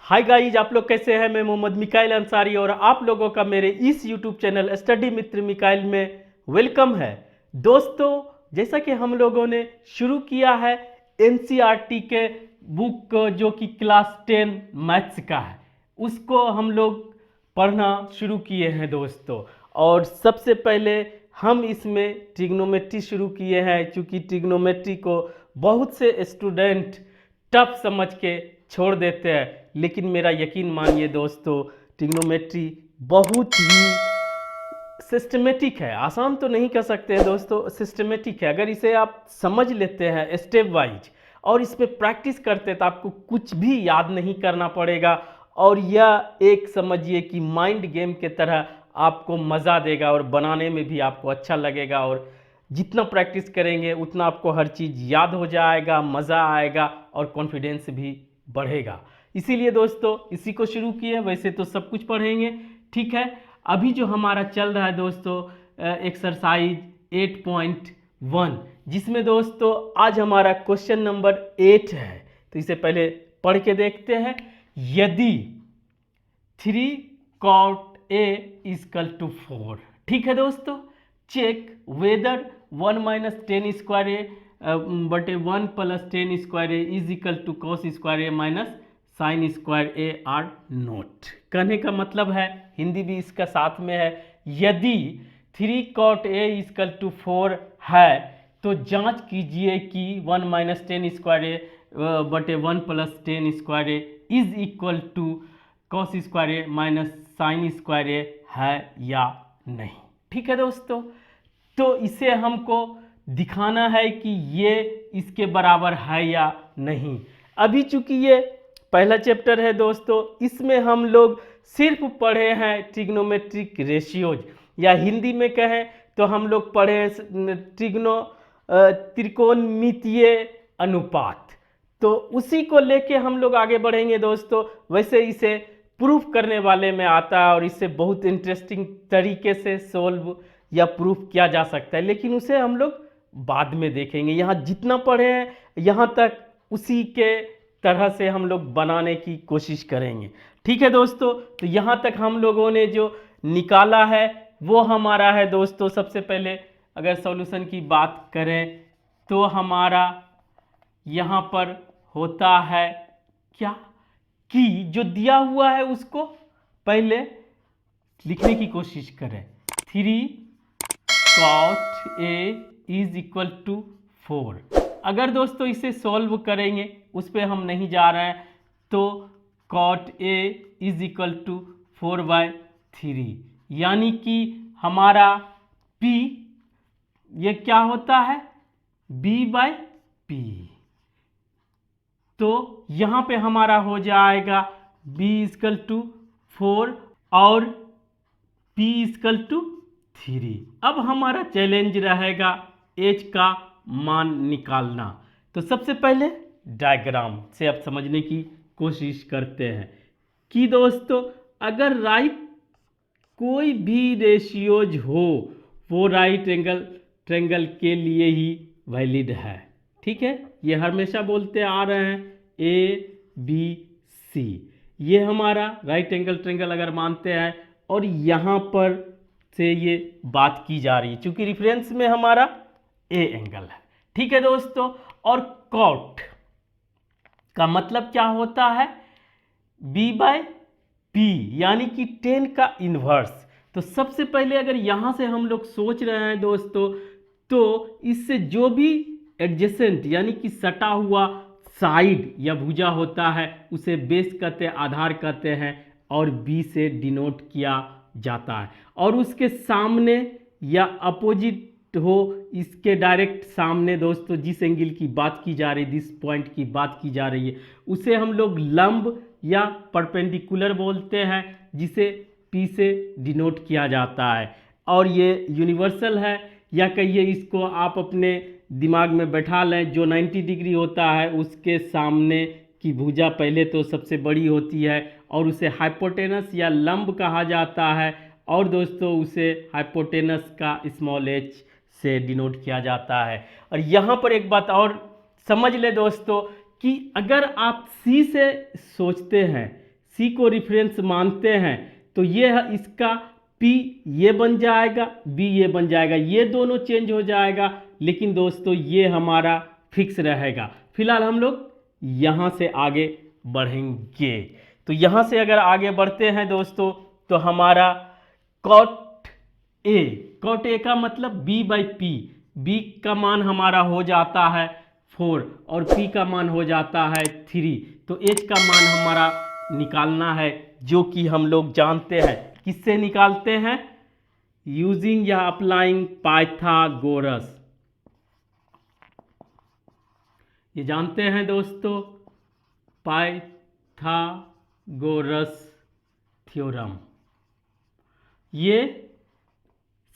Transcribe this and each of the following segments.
Hi guys, आप लोग कैसे हैं। मैं मोहम्मद मिकाइल अंसारी और आप लोगों का मेरे इस यूट्यूब चैनल स्टडी मित्र मिकाइल में वेलकम है। दोस्तों, जैसा कि हम लोगों ने शुरू किया है एनसीईआरटी के बुक जो कि क्लास 10 मैथ्स का है, उसको हम लोग पढ़ना शुरू किए हैं दोस्तों। और सबसे पहले हम इसमें ट्रिग्नोमेट्री शुरू किए हैं, क्योंकि ट्रिग्नोमेट्री को बहुत से स्टूडेंट टफ समझ के छोड़ देते हैं। लेकिन मेरा यकीन मानिए दोस्तों, ट्रिग्नोमेट्री बहुत ही सिस्टमेटिक है। आसान तो नहीं कह सकते हैं दोस्तों, सिस्टमेटिक है। अगर इसे आप समझ लेते हैं स्टेप वाइज और इस पर प्रैक्टिस करते हैं तो आपको कुछ भी याद नहीं करना पड़ेगा। और यह एक समझिए कि माइंड गेम के तरह आपको मज़ा देगा और बनाने में भी आपको अच्छा लगेगा। और जितना प्रैक्टिस करेंगे उतना आपको हर चीज़ याद हो जाएगा, मज़ा आएगा और कॉन्फिडेंस भी बढ़ेगा। इसीलिए दोस्तों इसी को शुरू किए। वैसे तो सब कुछ पढ़ेंगे, ठीक है। अभी जो हमारा चल रहा है दोस्तों एक्सरसाइज 8.1, जिसमें दोस्तों आज हमारा क्वेश्चन नंबर 8 है। तो इसे पहले पढ़ के देखते हैं। यदि 3 cot A इक्वल टू 4, ठीक है दोस्तों, check whether 1 minus 10 square A बटे 1 plus 10 square A is equal to cos square A minus sine square A or not. कहने का मतलब है, हिंदी भी इसका साथ में है, यदि 3 cot A इक्वल टू 4 है तो जांच कीजिए कि 1 माइनस 10 स्क्वायर ए बटे 1 plus 10 square A is equal to cos square A minus sine square A है या नहीं। ठीक है दोस्तों, तो इसे हमको दिखाना है कि ये इसके बराबर है या नहीं। अभी चूंकि ये पहला चैप्टर है दोस्तों, इसमें हम लोग सिर्फ पढ़े हैं ट्रिग्नोमेट्रिक रेशियोज, या हिंदी में कहें तो हम लोग पढ़े हैं त्रिकोणमितीय अनुपात। तो उसी को लेके हम लोग आगे बढ़ेंगे दोस्तों। वैसे इसे प्रूफ करने वाले में आता है और इससे बहुत इंटरेस्टिंग तरीके से सोल्व या प्रूफ किया जा सकता है, लेकिन उसे हम लोग बाद में देखेंगे। यहाँ जितना पढ़े हैं यहाँ तक उसी के तरह से हम लोग बनाने की कोशिश करेंगे, ठीक है दोस्तों। तो यहाँ तक हम लोगों ने जो निकाला है वो हमारा है दोस्तों, सबसे पहले अगर सॉल्यूशन की बात करें तो हमारा यहाँ पर होता है क्या कि जो दिया हुआ है उसको पहले लिखने की कोशिश करें। 3 cot A is equal to 4। अगर दोस्तों इसे सॉल्व करेंगे, उस पर हम नहीं जा रहे हैं, तो cot A is equal to 4/3, यानी कि हमारा P ये क्या होता है, B/P। तो यहाँ पे हमारा हो जाएगा B इक्वल टू 4 और P इक्वल टू 3। अब हमारा चैलेंज रहेगा H का मान निकालना। तो सबसे पहले डायग्राम से आप समझने की कोशिश करते हैं कि दोस्तों अगर राइट कोई भी रेशियोज हो वो राइट एंगल ट्रायंगल के लिए ही वैलिड है, ठीक है। ये हमेशा बोलते आ रहे हैं ABC, ये हमारा राइट एंगल ट्रायंगल अगर मानते हैं और यहाँ पर से ये बात की जा रही है, चूंकि रिफरेंस में हमारा A एंगल है, ठीक है दोस्तों। और कॉट का मतलब क्या होता है, B/P, यानी कि 10 का इन्वर्स। तो सबसे पहले अगर यहाँ से हम लोग सोच रहे हैं दोस्तों, तो इससे जो भी एडजेसेंट यानी कि सटा हुआ साइड या भुजा होता है उसे बेस कहते हैं, आधार कहते हैं, और B से डिनोट किया जाता है। और उसके सामने या अपोजिट हो, इसके डायरेक्ट सामने दोस्तों जिस एंगल की बात की जा रही है, जिस पॉइंट की बात की जा रही है, उसे हम लोग लंब या परपेंडिकुलर बोलते हैं, जिसे P से डिनोट किया जाता है। और ये यूनिवर्सल है, या कहिए इसको आप अपने दिमाग में बैठा लें, जो 90 डिग्री होता है उसके सामने की भुजा पहले तो सबसे बड़ी होती है और उसे हाइपोटेनस या लंब कहा जाता है, और दोस्तों उसे हाइपोटेनस का स्मॉल h से डिनोट किया जाता है। और यहाँ पर एक बात और समझ ले दोस्तों कि अगर आप C से सोचते हैं, सी को रेफरेंस मानते हैं तो ये इसका P ये बन जाएगा, B ये बन जाएगा, ये दोनों चेंज हो जाएगा, लेकिन दोस्तों ये हमारा फिक्स रहेगा। फिलहाल हम लोग यहाँ से आगे बढ़ेंगे। तो यहाँ से अगर आगे बढ़ते हैं दोस्तों तो हमारा कॉट ए का मतलब B/P, B का मान हमारा हो जाता है 4 और P का मान हो जाता है 3। तो H का मान हमारा निकालना है, जो कि हम लोग जानते हैं। किससे निकालते हैं? यूजिंग या अप्लाइंग पाइथागोरस। ये जानते हैं दोस्तों, पाइथागोरस थ्योरम। ये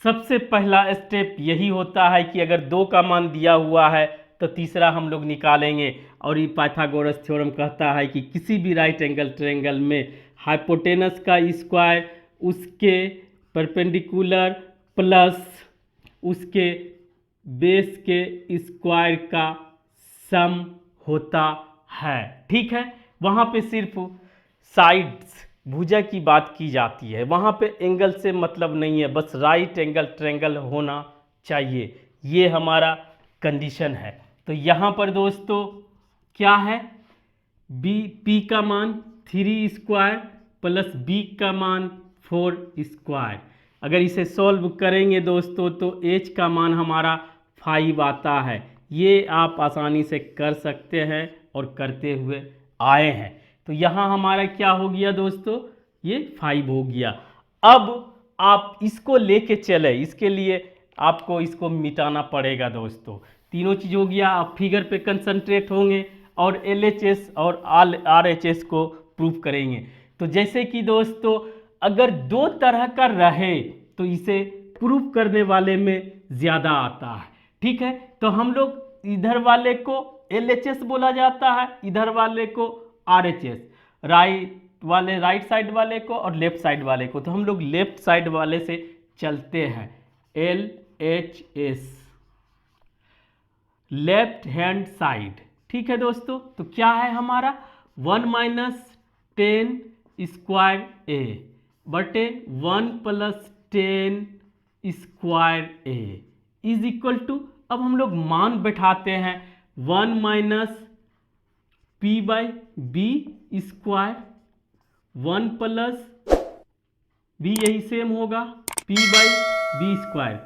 सबसे पहला स्टेप यही होता है कि अगर 2 का मान दिया हुआ है तो तीसरा हम लोग निकालेंगे। और ये पाइथागोरस थ्योरम कहता है कि किसी भी राइट एंगल ट्रायंगल में हाइपोटेनस का स्क्वायर उसके परपेंडिकुलर प्लस उसके बेस के स्क्वायर का सम होता है। ठीक है, वहाँ पे सिर्फ साइड्स भुजा की बात की जाती है, वहाँ पे एंगल से मतलब नहीं है, बस राइट एंगल ट्रायंगल होना चाहिए। ये हमारा कंडीशन है। तो यहाँ पर दोस्तों क्या है? P का मान 3 स्क्वायर प्लस B का मान 4 स्क्वायर। अगर इसे सॉल्व करेंगे दोस्तों तो H का मान हमारा 5 आता है। ये आप आसानी से कर सकते हैं और करते हुए आए हैं। तो यहाँ हमारा क्या हो गया दोस्तों? ये 5 हो गया। अब आप इसको लेके चले, इसके लिए आपको इसको मिटाना पड़ेगा दोस्तों। तीनों चीज़ हो गया, आप फिगर पे कंसंट्रेट होंगे और LHS और RHS को प्रूव करेंगे। तो जैसे कि दोस्तों अगर 2 तरह का रहे तो इसे प्रूव करने वाले में ज़्यादा आता है। ठीक है, तो हम लोग इधर वाले को LHS बोला जाता है, इधर वाले को RHS, राइट साइड वाले को और लेफ्ट साइड वाले को। तो हम लोग लेफ्ट साइड वाले से चलते हैं, LHS, लेफ्ट हैंड साइड। ठीक है दोस्तों, तो क्या है हमारा 1 - 10 स्क्वायर A बटे 1 + 10 square A is equal to, अब हम लोग मान बैठाते हैं 1 - P/B स्क्वायर, 1 + B यही सेम होगा P/B स्क्वायर।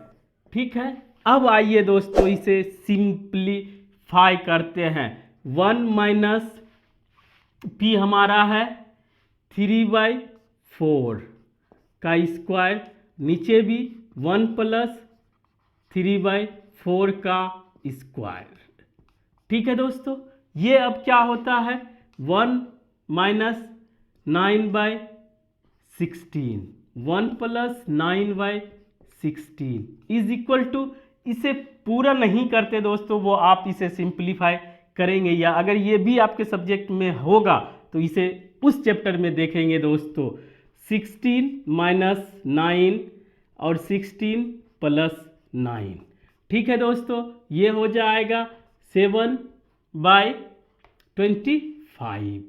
ठीक है, अब आइए दोस्तों इसे सिंप्लीफाई करते हैं। 1 - P हमारा है 3/4 का स्क्वायर, नीचे भी 1 + 3/4 का स्क्वायर। ठीक है दोस्तों, ये अब क्या होता है 1 - 9/16, 1 + 9/16 इज इक्वल टू, इसे पूरा नहीं करते दोस्तों, वो आप इसे सिंप्लीफाई करेंगे, या अगर ये भी आपके सब्जेक्ट में होगा तो इसे उस चैप्टर में देखेंगे दोस्तों। 16 - 9 और 16 + 9। ठीक है दोस्तों, ये हो जाएगा 7/25।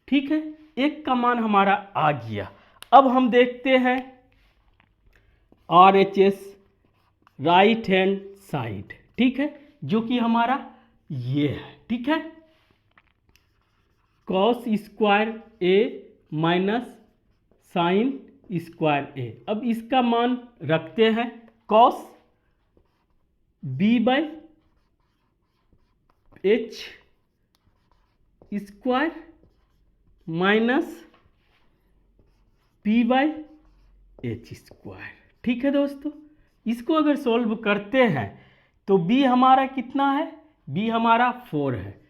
ठीक है, एक का मान हमारा आ गया। अब हम देखते हैं RHS, राइट हैंड साइड। ठीक है, जो कि हमारा ये है। ठीक है, cos square A minus sine square A। अब इसका मान रखते हैं cos B/H square minus P/H square. ठीक है दोस्तों, इसको अगर सॉल्व करते हैं तो B हमारा कितना है? B हमारा 4 है,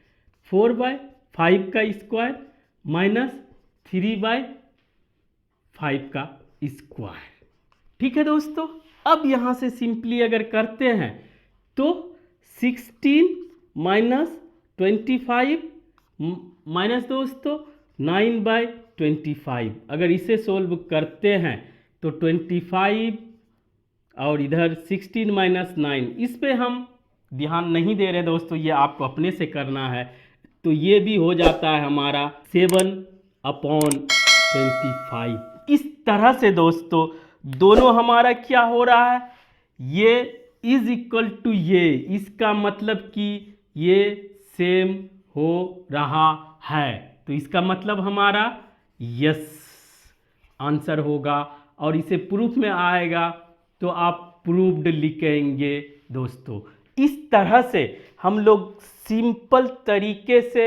4/5 का स्क्वायर माइनस 3/5 का स्क्वायर। ठीक है दोस्तों, अब यहाँ से सिंपली अगर करते हैं तो 16 - 25 माइनस दोस्तों 9/25, अगर इसे सोल्व करते हैं तो 25 और इधर 16 - 9, इस पे हम ध्यान नहीं दे रहे दोस्तों, ये आपको अपने से करना है। तो ये भी हो जाता है हमारा 7/8 25। इस तरह से दोस्तों दोनों हमारा क्या हो रहा है, ये इज इक्वल टू ये, इसका मतलब कि ये सेम हो रहा है, तो इसका मतलब हमारा यस आंसर होगा। और इसे प्रूफ में आएगा तो आप प्रूव्ड लिखेंगे दोस्तों। इस तरह से हम लोग सिंपल तरीके से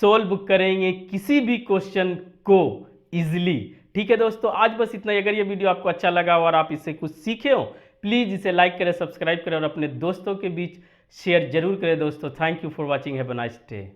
सॉल्व करेंगे किसी भी क्वेश्चन को इजीली। ठीक है दोस्तों, आज बस इतना ही। अगर ये वीडियो आपको अच्छा लगा और आप इससे कुछ सीखे हो, प्लीज़ इसे लाइक करें, सब्सक्राइब करें और अपने दोस्तों के बीच शेयर जरूर करें दोस्तों। Thank you for watching, have a nice day.